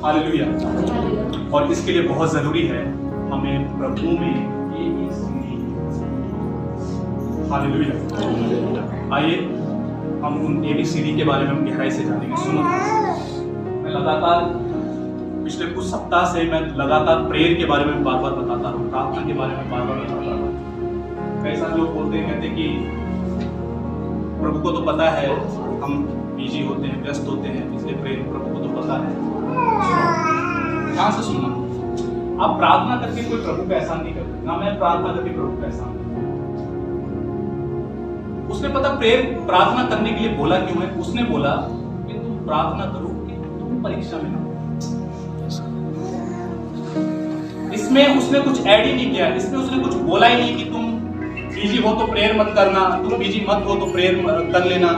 Hallelujah. और इसके लिए बहुत जरूरी है हमें प्रभु में ABCD। हालेलुया। आइए हम उन ABCD के बारे में हम गहराई से जानेंगे। सुनो, मैं लगातार पिछले कुछ सप्ताह से मैं लगातार प्रेयर के बारे में बार बार बताता हूँ, प्रार्थना के बारे में बार बार बताता हूँ। कई सारे लोग बोलते हैं, कहते हैं कि प्रभु को तो पता है हम बिजी होते हैं, व्यस्त होते हैं, इसलिए प्रेयर प्रभु को तो पता है। ध्यान से सुनना, आप प्रार्थना करके कोई प्रभु का एहसान नहीं करते, ना मैं प्रार्थना करके प्रभु का एहसान। उसने पता प्रेयर प्रार्थना करने के लिए बोला क्यों है? उसने बोला कि तुम प्रार्थना करो कि तुम परीक्षा में ना। इसमें उसने कुछ ऐड ही नहीं किया, इसमें उसने कुछ बोला ही नहीं कि तुम बिजी हो तो प्रेयर मत करना, तुम बिजी मत हो तो प्रेयर कर लेना।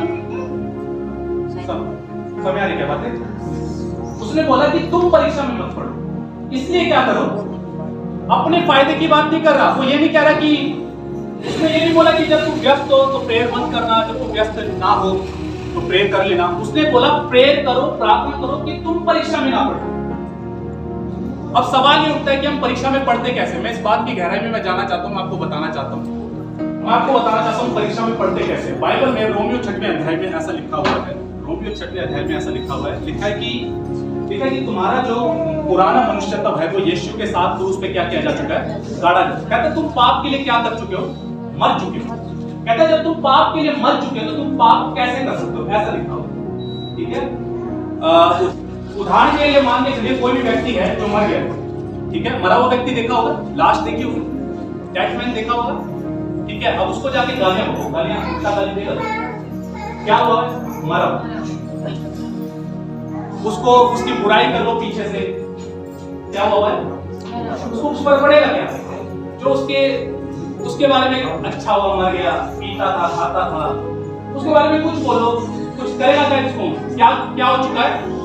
समझ आ रही क्या बात है? उसने बोला कि तुम परीक्षा में मत पढ़ो, इसलिए क्या करो, अपने फायदे की बात नहीं कर रहा। वो ये नहीं कह रहा कि, उसने ये नहीं बोला कि जब तुम व्यस्त हो तो प्रेयर मत करना, जब तुम व्यस्त ना हो तो प्रेयर कर लेना। उसने बोला प्रेयर करो, प्रार्थना करो कि तुम परीक्षा में ना पढ़ो। अब सवाल ये उठता है कि हम परीक्षा में पढ़ते कैसे? मैं इस बात की गहराई में मैं जाना चाहता हूँ, मैं आपको बताना चाहता हूँ परीक्षा में पढ़ते कैसे। बाइबल में रोमियो 6वें अध्याय में ऐसा लिखा हुआ है, रोमियो 6वें अध्याय में ऐसा लिखा हुआ है, लिखा है कि तुम्हारा जो पुराना मनुष्यत्व है वो यीशु के साथ क्रूस पे क्या किया जा चुका है? गाड़ा जा चुका है। कहते तुम पाप के लिए क्या कर चुके हो? मर चुके हो। कहते जब तुम पाप के लिए मर चुके हो तो तुम पाप कैसे कर सकते हो? ऐसा लिखा हुआ, ठीक है। उदाहरण के लिए मान के चलिए कोई भी व्यक्ति है जो मर गया, ठीक है, मरा हुआ व्यक्ति देखा होगा, लाश देखी होगी, डेड मैन देखा होगा, ठीक है। अब उसको जाके गालियां देगा, क्या हुआ है? मरा। उसको उसकी बुराई कर लो पीछे से, क्या हुआ है? उसको उस पर पड़ेगा क्या? जो उसके बारे में अच्छा हुआ, मर गया, पीता था, खाता था, उसके बारे में कुछ बोलो, कुछ करेगा क्या? इसको क्या हो चुका है?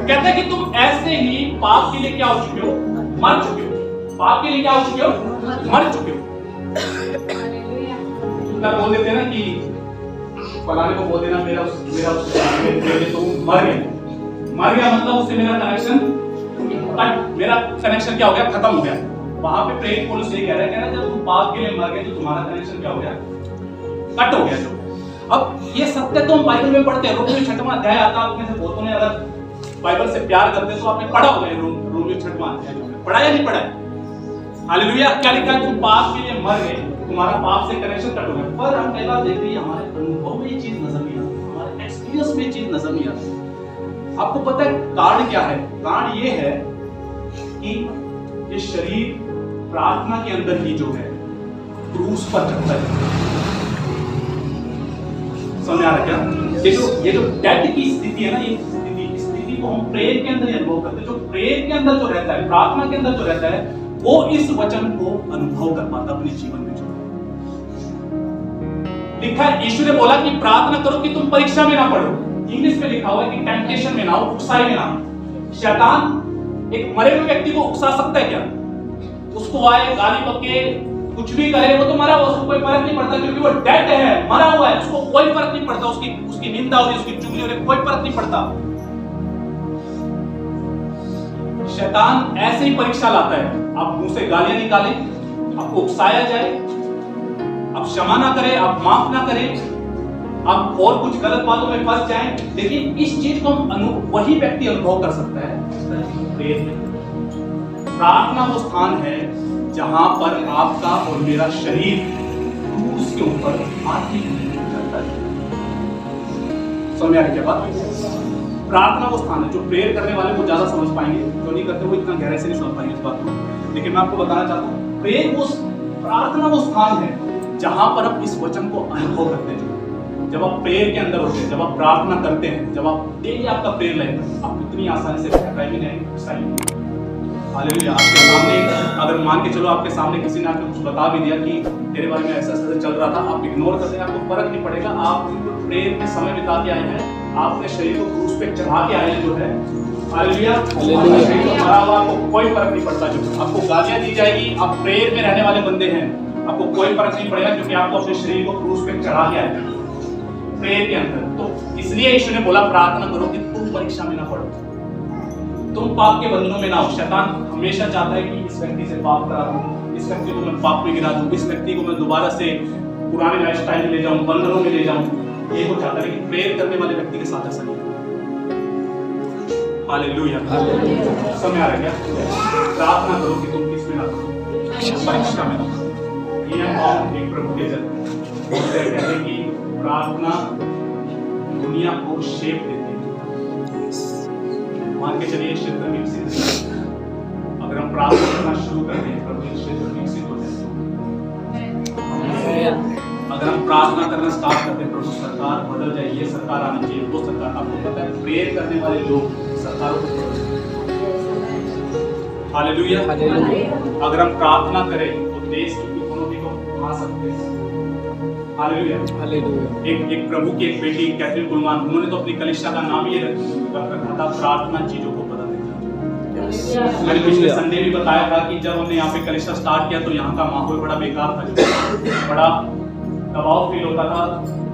कहते हैं कि तुम ऐसे ही पाप के लिए क्या हो चुके हो? मर चुके हो। पाप के लिए क्या हो चुके हो? मर चुके हो। क्या बोल देते हैं ना कि फलाने को बोल देना मेरा तो मर गया मतलब उससे मेरा कनेक्शन क्या हो गया? खत्म हो गया। वहां पे प्रेरित पौलुस ये कह रहा है जब तुम पाप के लिए मर गए तो तुम्हारा कनेक्शन क्या हो गया? कट हो गया। जो अब ये सत्य तो हम बाइबल में पढ़ते हैं, रोमियो 6वां अध्याय आता है, आप में से बहुतों ने अगर बाइबल से प्यार करते तो आपने पढ़ा होगा रोमियो 6वां अध्याय, पढ़ा या नहीं पढ़ा? हालेलुया। क्या लिखा है? तुम पाप के लिए मर गए, तुम्हारा पाप से कनेक्शन कट हो गया। पर हम कई बार देखते हैं हमारे अनुभव में ये चीज नजर नहीं आती, हमारे एक्सपीरियंस में ये चीज नजर नहीं आती। आपको पता है कारण क्या है? कारण ये है कि ये शरीर प्रार्थना के अंदर ही जो है क्रूस पर चढ़ता है। समझ आ रहा क्या? ये जो डेथ की स्थिति है ना, ये स्थिति को हम प्रेयर के अंदर ही अनुभव करते हैं। जो प्रेयर के अंदर जो रहता है, प्रार्थना के अंदर जो रहता है, वो इस वचन को अनुभव कर पाता अपने जीवन में। जो लिखा है, यीशु ने बोला कि प्रार्थना करो कि तुम परीक्षा में ना पड़ो। इंग्लिश में लिखा हुआ है कि टेम्पटेशन में ना हो, उकसाई में ना हो। शैतान एक मरे हुए व्यक्ति को उकसा सकता है क्या? उसको आए, गाली बके, कुछ भी करे, वो तो मरा हुआ, उसको कोई फर्क नहीं पड़ता, क्योंकि वो डेड है, मरा हुआ है, उसको कोई फर्क नहीं पड़ता। उसकी निंदा हो रही, उसकी चुगली हो रही, कोई फर्क नहीं पड़ता। शैतान ऐसे ही परीक्षा लाता है। आप मुंह से गालियां निकालें, आपको उकसाया जाए, आप क्षमा ना करें, आप माफ ना करें, आप और कुछ गलत बातों में फंस जाएं। लेकिन इस चीज को वही व्यक्ति अनुभव कर सकता है। प्रार्थना वो स्थान है जहां पर आपका और मेरा शरीर क्रूस के ऊपर आत्मिक नियंत्रण करता है। समझ आ रही क्या बात? प्रार्थना वो स्थान है। जो प्रेयर करने वाले वो ज्यादा समझ पाएंगे, जो नहीं करते वो इतना गहराई से नहीं समझ पाएंगे इस बात को। लेकिन मैं आपको बताना चाहता हूँ, प्रार्थना वो स्थान है जहां पर आप इस वचन को अनुभव करते हैं। जब आप प्रेयर के अंदर होते हैं, जब आप प्रार्थना करते हैं, जब आप डेली आपका प्रेयर लाइफ, आप इतनी आसानी से हालेलुया। आपके सामने अगर मान के चलो आपके सामने किसी ने आके कुछ बता भी दिया कि तेरे बारे में ऐसा ऐसा चल रहा था, आप इग्नोर कर देंगे, आपको फर्क नहीं पड़ेगा। आप प्रेयर में समय बिता के आए हैं, आपने शरीर को क्रूस पे चढ़ा के आए हैं, जो है हालेलुया, शरीर को मरा हुआ, आपको कोई फर्क नहीं पड़ता। जो आपको गालियां दी जाएगी, आप प्रेयर में रहने वाले बंदे हैं, आपको कोई फर्क नहीं पड़ेगा, क्योंकि आपको अपने शरीर को क्रूस पे चढ़ा के आए हैं प्रेयर के अंदर। तो इसलिए यीशु ने बोला प्रार्थना करो कि तुम परीक्षा में ना पड़ो। तुम पाप के बंधनों में ना हो। शैतान हमेशा चाहता है कि इस व्यक्ति से पाप करा दूं, इस व्यक्ति को मैं पाप में गिरा दूं, इस व्यक्ति को मैं दोबारा से पुराने लाइफस्टाइल में ले जाऊं, बंधनों में ले जाऊं। ये वो चाहता है, लेकिन प्रेयर करने वाले व्यक्ति के साथ ऐसा नहीं है। हालेलुया। समय आ रहा है क्या? प्रार्थना करो कि तुम किस में ना करो, परीक्षा में ना करो। ये हम एक प्रभु के जन कहते हैं कि प्रार्थना दुनिया को शेप देती है। मान के चलिए क्षेत्र विकसित है, अगर हम प्रार्थना करना शुरू कर दें प्रभु ये क्षेत्र विकसित हो जाए। अगर हम प्रार्थना करना स्टार्ट करते हैं प्रभु सरकार बदल जाए, ये सरकार आनी चाहिए, वो सरकार। आपको पता है प्रेयर करने वाले लोग सरकारों को हालेलुया। अगर हम प्रार्थना करें तो देश की इकोनॉमी को बढ़ा सकते हैं। हालेलुया। एक प्रभु की एक बेटी कैथरीन कुलमान, उन्होंने तो अपनी कलीसिया का नाम ये रखा था प्रार्थना चीजों को बदल देती है। मैंने पिछले संडे भी बताया था कि जब हमने यहाँ पे कलीसिया स्टार्ट किया तो यहाँ का माहौल बड़ा बेकार था, बड़ा दबाव फील होता था,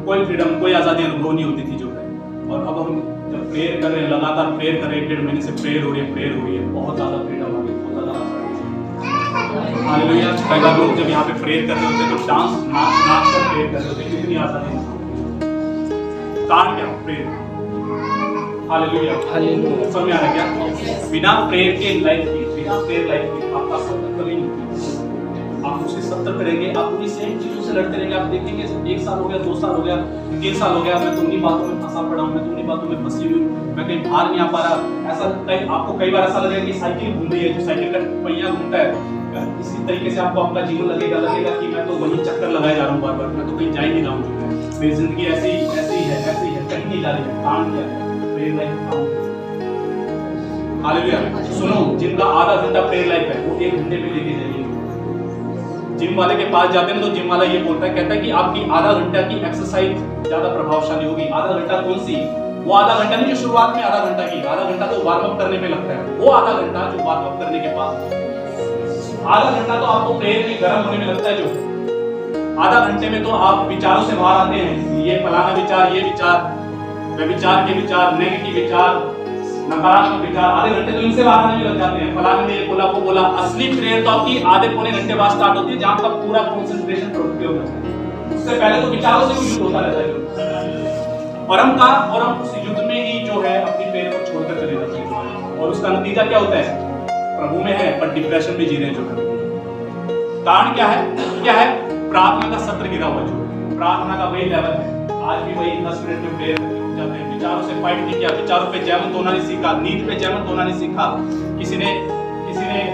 कोई फ्रीडम कोई आजादी अनुभव नहीं होती थी जो है। और अब हम जब प्रेयर कर रहे हैं, लगातार प्रेयर कर रहे हैं, 1.5 महीने से प्रेयर हो रही है, बहुत ज्यादा फ्रीडम आ गई, बहुत ज्यादा हालेलुया। कई बार लोग जब यहाँ पे प्रेयर कर रहे होते हैं तो नाच कर प्रेयर कर रहे होते हैं, कितनी आजादी कारण क्या प्रेयर। हालेलुया। समझ आ रहा है क्या? बिना प्रेयर के लाइफ की, बिना प्रेयर लाइफ की आपका सत्य कभी नहीं। आप उसे सत्य करेंगे, आप उन्हीं सेम चीजों से लड़ते रहेंगे। आप देखेंगे 1 साल हो गया, 2 साल हो गया, 3 साल हो गया, मैं तो उन्हीं बातों में फंसा पड़ा हूँ, मैं तो उन्हीं बातों में फंसी हुई हूँ, मैं कहीं बाहर नहीं आ पा रहा। ऐसा आपको कई बार ऐसा लगेगा कि साइकिल घूम रही है, जो साइकिल का पहिया घूमता है, इसी तरीके से आपको आपका जीवन लगेगा कि मैं तो वही चक्कर लगाए जा रहा हूँ बार-बार, मैं तो कहीं जा ही नहीं रहा हूँ, मेरी जिंदगी ऐसी है, कहीं नहीं जा रही है। कारण क्या है? Prayer life. हालेलुया। सुनो, जिनका आधा घंटा प्रेयर लाइफ है वो 1 घंटे में लेके जाइए। जिम वाले के पास जाते हैं तो जिम वाला ये बोलता है, कहता है कि आपकी आधा घंटा की एक्सरसाइज ज्यादा प्रभावशाली होगी। आधा घंटा कौन सी? वो आधा घंटा नहीं जो शुरुआत में आधा घंटा की, आधा घंटा तो वार्म अप करने में लगता है, वो आधा घंटा जो वार्म अप करने के बाद, आधा घंटा तो आपको प्रेयर में गर्म होने में लगता है, जो आधा घंटे में तो आप विचारों से बाहर आते हैं, ये फलाना विचार, ये विचार, व्यभिचार के विचार, नेगेटिव विचार, नकारात्मक विचार, आधे घंटे तो इनसे बाहर आने में लग जाते हैं। फलाने ने बोला, वो बोला। असली प्रेयर तो आपकी आधे पौने घंटे बाद स्टार्ट होती है, जहां का पूरा कंसंट्रेशन प्रभु के ऊपर है। उससे पहले तो विचारों से भी युद्ध होता रहता है, और हम उस युद्ध में ही जो है अपनी प्रेयर को छोड़कर चले जाते हैं, और उसका नतीजा क्या होता है? प्रभु में है पर डिप्रेशन में जी रहे हैं जो है। कारण क्या है? प्रार्थना का सत्र गिरा हुआ, जो प्रार्थना का वही लेवल है। आज भी वही 10 मिनट में प्रेयर जाते हैं, विचारों से फाइट नहीं किया, विचारों पे जयवंत होना नहीं सीखा, नींद पे जयवंत होना नहीं सीखा। किसी ने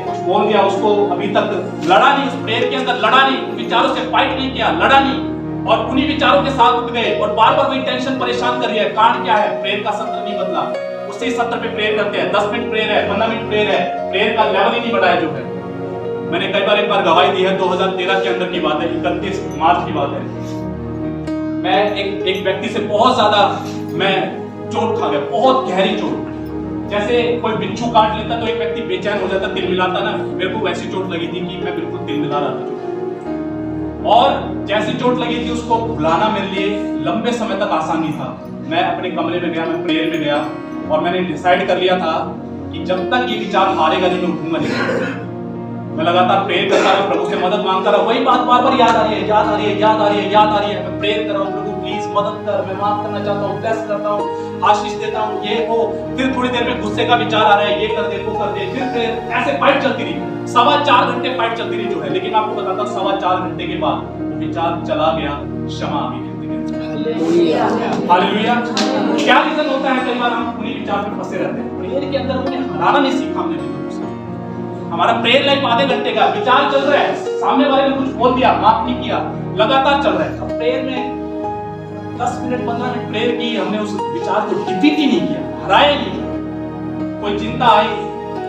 कुछ बोल दिया, उसको अभी तक लड़ा नहीं, उस प्रेयर के अंदर लड़ा नहीं, विचारों से फाइट नहीं किया, लड़ा नहीं, और उन्हीं विचारों के साथ उठ गए, और बार-बार वही टेंशन परेशान कर रही है। कारण क्या है? प्रेयर का सत्र नहीं बदला। उसी सत्र पे प्रेयर करते हैं, 10 मिनट प्रेयर है, 15 मिनट प्रेयर है, प्रेयर का लेवल ही नहीं बढ़ाया जो है। मैंने एक बार गवाही दी है, 2013 के अंदर की बात है, 31 मार्च की बात है। मैं एक व्यक्ति से बहुत ज्यादा मैं चोट खा गया, बहुत गहरी चोट। जैसे कोई बिच्छू काट लेता तो एक व्यक्ति बेचैन हो जाता, तिलमिलाता ना, मेरे को वैसी चोट लगी थी कि मैं बिल्कुल तिलमिला रहा था। और जैसी चोट लगी थी उसको भुलाना मेरे लिए लंबे समय तक आसान नहीं था। मैं अपने कमरे में गया, मैं प्रेयर में गया, और मैंने डिसाइड कर लिया था कि जब तक ये विचार हारेगा नहीं, मैं उठूंगा नहीं। मैं लगातार प्रेयर करता रहा, प्रभु से मदद मांगता रहा, वही बात बार-बार याद आ रही है। मैं प्रेयर कर रहा हूँ, प्रभु प्लीज मदद कर, मैं माफ करना चाहता हूँ, ब्लेस करता हूँ, आशीष देता हूँ, ये वो। फिर थोड़ी देर में गुस्से का विचार आ रहा है, ये कर दे, वो कर दे, फिर ऐसे फाइट चलती रही। 4.25 घंटे फाइट चलती रही जो है। लेकिन आपको बताता हूँ 4.25 घंटे के बाद वो विचार चला गया, क्षमा आ गई। हालेलुया। क्या रीजन होता है? कई बार हम उन्हीं विचार में फंसे रहते हैं। प्रेयर के अंदर उन्हें हराना नहीं सीखा हमने। हमारा प्रेयर लाइफ आधे घंटे का, विचार चल रहा है, सामने वाले ने कुछ बोल दिया, माफ नहीं किया, लगातार चल रहा है। अब प्रेयर में 10 मिनट 15 मिनट प्रेयर की, हमने उस विचार को डिफीट ही नहीं किया, हराया नहीं। कोई चिंता आई,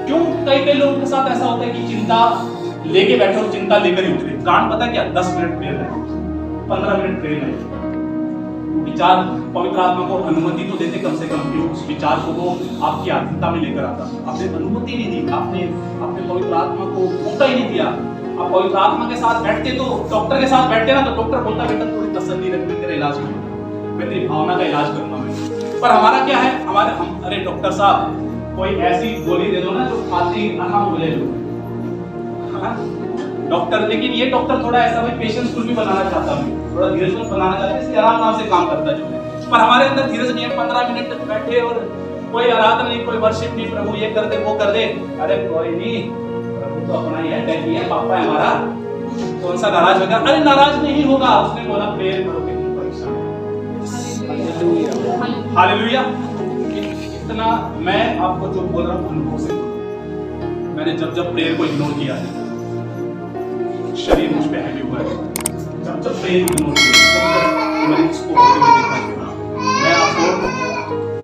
क्यों कई लोगों के साथ ऐसा होता है कि चिंता लेके बैठे और चिंता लेकर ही उठे। कारण पता क्या? 10 मिनट प्रेयर है, 15 मिनट प्रेयर है। विचार पवित्र आत्मा को अनुमति तो देते कम से कम कि उस विचार को वो आपकी आत्मता में लेकर आता। आपने अनुमति नहीं दी, आपने पवित्र आत्मा को मौका ही नहीं दिया। आप पवित्र आत्मा के साथ बैठते तो डॉक्टर के साथ बैठते ना, तो डॉक्टर बोलता बेटा थोड़ी तसल्ली रख, मैं तेरा इलाज करूंगा, मैं तेरी भावना का इलाज करूंगा मैं। पर हमारा क्या है? अरे डॉक्टर साहब कोई ऐसी गोली दे दो ना जो खाते ही आराम हो जाए लोग। डॉक्टर, लेकिन ये डॉक्टर थोड़ा ऐसा भाई पेशेंस फुल भी बनाना चाहता है, थोड़ा धीरजफुल बनाना चाहता है, इसलिए आराम से काम करता है जो है। पर हमारे अंदर धीरज नहीं है, 15 मिनट तक बैठे और कोई आराधना नहीं, कोई वर्शिप नहीं, प्रभु ये कर दे वो कर दे। अरे कोई नहीं, प्रभु तो अपना ही अटैक है, पापा है हमारा, कौन सा नाराज होगा? अरे नाराज नहीं होगा, उसने बोला प्रेयर करोगे तुम परीक्षा में। हालेलुया। इतना मैं आपको जो बोल रहा हूँ अनुभव से, मैंने जब जब प्रेयर को इग्नोर किया है, शरीर मुझ पे हैवी हुआ है। जब जब प्रेयर इग्नोर किया, जब जब मैंने इसको देखा